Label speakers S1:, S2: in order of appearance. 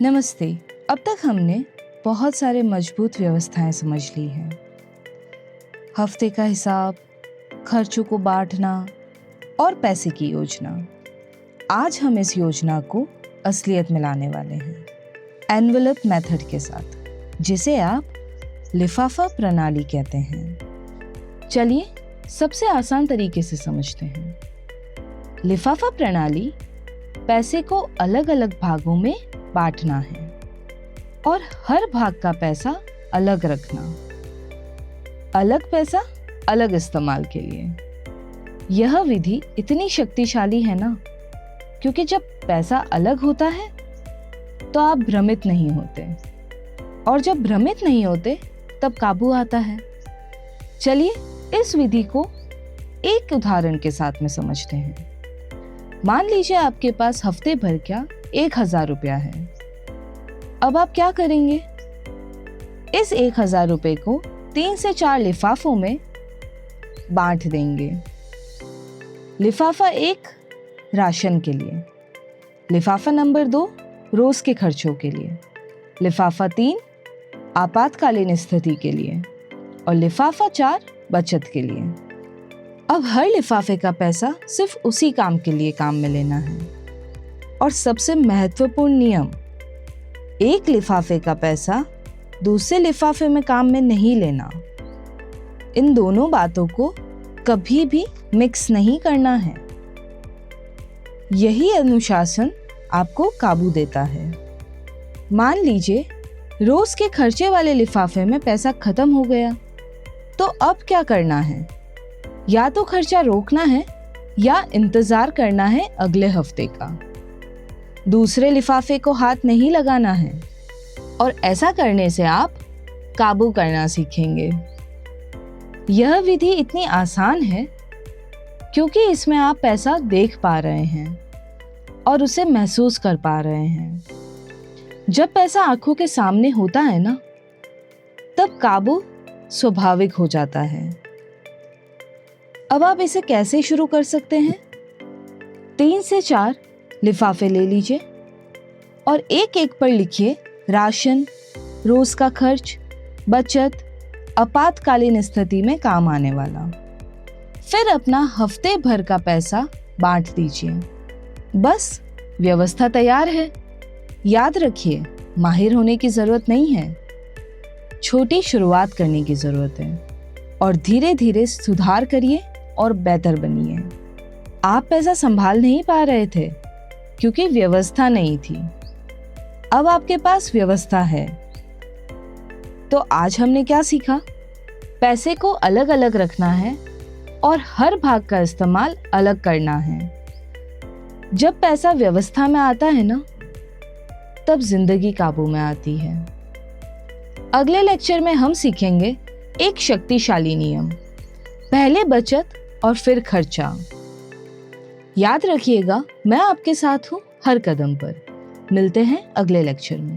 S1: नमस्ते। अब तक हमने बहुत सारे मजबूत व्यवस्थाएं समझ ली हैं। हफ्ते का हिसाब, खर्चों को बांटना और पैसे की योजना। आज हम इस योजना को असलियत में लाने वाले हैं, एनवेलप मेथड के साथ, जिसे आप लिफाफा प्रणाली कहते हैं। चलिए सबसे आसान तरीके से समझते हैं। लिफाफा प्रणाली पैसे को अलग अलग भागों में बांटना है और हर भाग का पैसा अलग रखना। अलग पैसा अलग इस्तेमाल के लिए। यह विधि इतनी शक्तिशाली है ना, क्योंकि जब पैसा अलग होता है तो आप भ्रमित नहीं होते, और जब भ्रमित नहीं होते तब काबू आता है। चलिए इस विधि को एक उदाहरण के साथ में समझते हैं। मान लीजिए आपके पास हफ्ते भर का 1000 रुपया है। अब आप क्या करेंगे? इस 1000 रुपये को 3 से 4 लिफाफों में बांट देंगे। लिफाफा 1 राशन के लिए, लिफाफा नंबर 2 रोज के खर्चों के लिए, लिफाफा 3 आपातकालीन स्थिति के लिए और लिफाफा 4 बचत के लिए। अब हर लिफाफे का पैसा सिर्फ उसी काम के लिए काम में लेना है। और सबसे महत्वपूर्ण नियम, एक लिफाफे का पैसा दूसरे लिफाफे में काम में नहीं लेना। इन दोनों बातों को कभी भी मिक्स नहीं करना है। यही अनुशासन आपको काबू देता है। मान लीजिए रोज के खर्चे वाले लिफाफे में पैसा खत्म हो गया, तो अब क्या करना है? या तो खर्चा रोकना है या इंतजार करना है अगले हफ्ते का। दूसरे लिफाफे को हाथ नहीं लगाना है, और ऐसा करने से आप काबू करना सीखेंगे। यह विधि इतनी आसान है क्योंकि इसमें आप पैसा देख पा रहे हैं और उसे महसूस कर पा रहे हैं। जब पैसा आंखों के सामने होता है ना, तब काबू स्वाभाविक हो जाता है। अब आप इसे कैसे शुरू कर सकते हैं? 3 से 4 लिफाफे ले लीजिए और एक एक पर लिखिए राशन, रोज का खर्च, बचत, आपातकालीन स्थिति में काम आने वाला। फिर अपना हफ्ते भर का पैसा बांट दीजिए। बस व्यवस्था तैयार है। याद रखिए, माहिर होने की जरूरत नहीं है, छोटी शुरुआत करने की जरूरत है, और धीरे धीरे सुधार करिए और बेहतर बनिए। आप पैसा संभाल नहीं पा रहे थे क्योंकि व्यवस्था नहीं थी। अब आपके पास व्यवस्था है। तो आज हमने क्या सीखा? पैसे को अलग अलग रखना है और हर भाग का इस्तेमाल अलग करना है। जब पैसा व्यवस्था में आता है ना, तब जिंदगी काबू में आती है। अगले लेक्चर में हम सीखेंगे एक शक्तिशाली नियम, पहले बचत और फिर खर्चा। याद रखिएगा, मैं आपके साथ हूँ हर कदम पर। मिलते हैं अगले लेक्चर में।